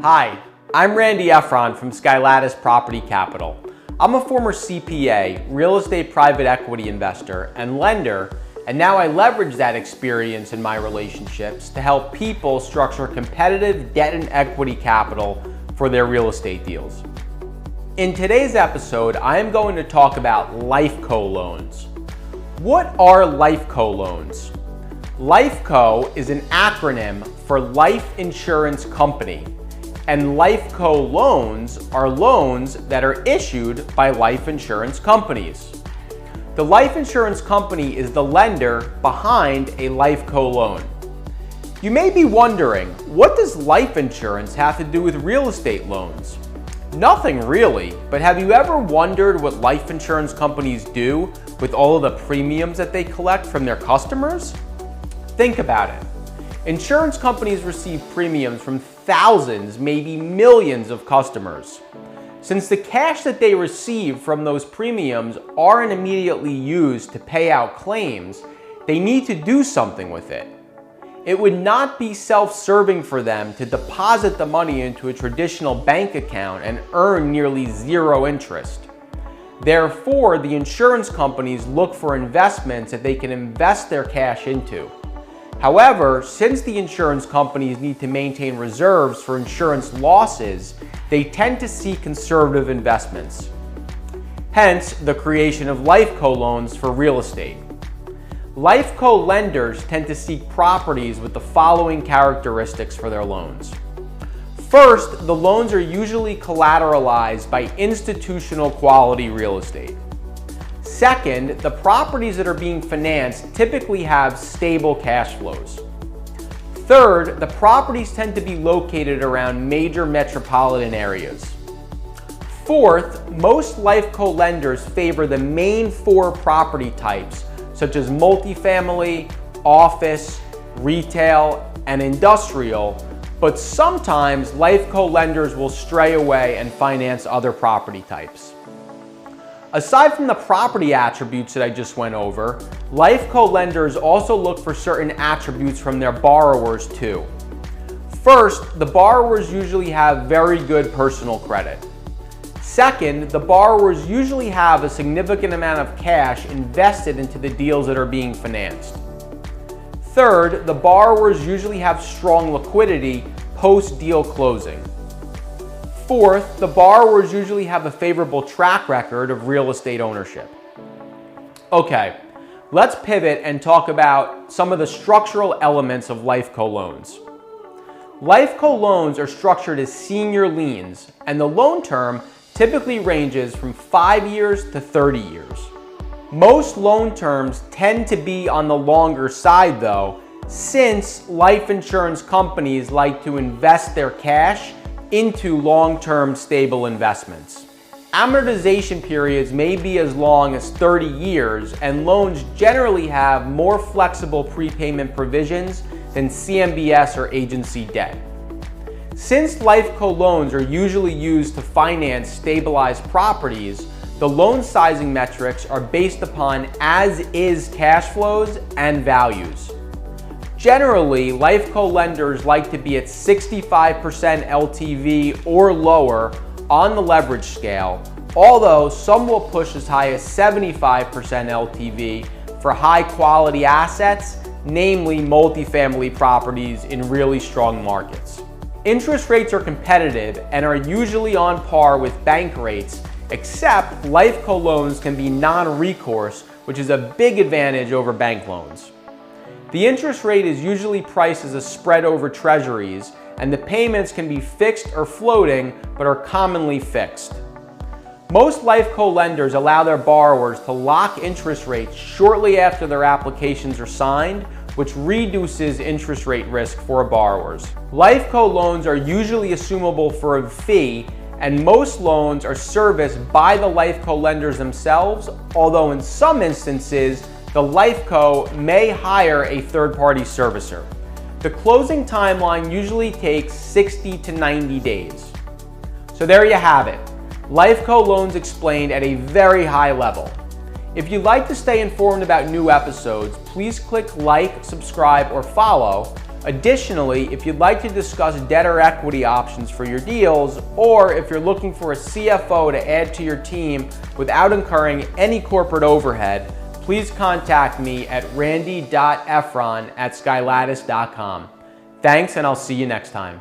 Hi, I'm Randy Efron from Skylatus Property Capital. I'm a former CPA, real estate private equity investor, and lender, and now I leverage that experience in my relationships to help people structure competitive debt and equity capital for their real estate deals. In today's episode, I am going to talk about Lifeco Loans. What are Lifeco Loans? Lifeco is an acronym for Life Insurance Company, and Lifeco Loans are loans that are issued by life insurance companies. The life insurance company is the lender behind a Lifeco loan. You may be wondering, what does life insurance have to do with real estate loans? Nothing really, but have you ever wondered what life insurance companies do with all of the premiums that they collect from their customers? Think about it. Insurance companies receive premiums from thousands, maybe millions of customers. Since the cash that they receive from those premiums aren't immediately used to pay out claims, they need to do something with it. It would not be self-serving for them to deposit the money into a traditional bank account and earn nearly zero interest. Therefore, the insurance companies look for investments that they can invest their cash into. However, since the insurance companies need to maintain reserves for insurance losses, they tend to seek conservative investments. Hence, the creation of Lifeco loans for real estate. Lifeco lenders tend to seek properties with the following characteristics for their loans. First, the loans are usually collateralized by institutional quality real estate. Second, the properties that are being financed typically have stable cash flows. Third, the properties tend to be located around major metropolitan areas. Fourth, most Lifeco lenders favor the main four property types, such as multifamily, office, retail, and industrial, but sometimes Lifeco lenders will stray away and finance other property types. Aside from the property attributes that I just went over, Lifeco lenders also look for certain attributes from their borrowers too. First, the borrowers usually have very good personal credit. Second, the borrowers usually have a significant amount of cash invested into the deals that are being financed. Third, the borrowers usually have strong liquidity post-deal closing. Fourth, the borrowers usually have a favorable track record of real estate ownership. Okay, let's pivot and talk about some of the structural elements of Lifeco loans. Lifeco loans are structured as senior liens, and the loan term typically ranges from 5 years to 30 years. Most loan terms tend to be on the longer side though, since life insurance companies like to invest their cash into long-term stable investments. Amortization periods may be as long as 30 years, and loans generally have more flexible prepayment provisions than CMBS or agency debt. Since Lifeco loans are usually used to finance stabilized properties, the loan sizing metrics are based upon as-is cash flows and values. Generally, Lifeco lenders like to be at 65% LTV or lower on the leverage scale, although some will push as high as 75% LTV for high-quality assets, namely multifamily properties in really strong markets. Interest rates are competitive and are usually on par with bank rates, except Lifeco loans can be non-recourse, which is a big advantage over bank loans. The interest rate is usually priced as a spread over treasuries, and the payments can be fixed or floating, but are commonly fixed. Most Lifeco lenders allow their borrowers to lock interest rates shortly after their applications are signed, which reduces interest rate risk for borrowers. Lifeco loans are usually assumable for a fee, and most loans are serviced by the Lifeco lenders themselves, although in some instances, the Lifeco may hire a third-party servicer. The closing timeline usually takes 60 to 90 days. So there you have it. Lifeco loans explained at a very high level. If you'd like to stay informed about new episodes, please click like, subscribe, or follow. Additionally, if you'd like to discuss debt or equity options for your deals, or if you're looking for a CFO to add to your team without incurring any corporate overhead, please contact me at randy.efron@skylatus.com. Thanks, and I'll see you next time.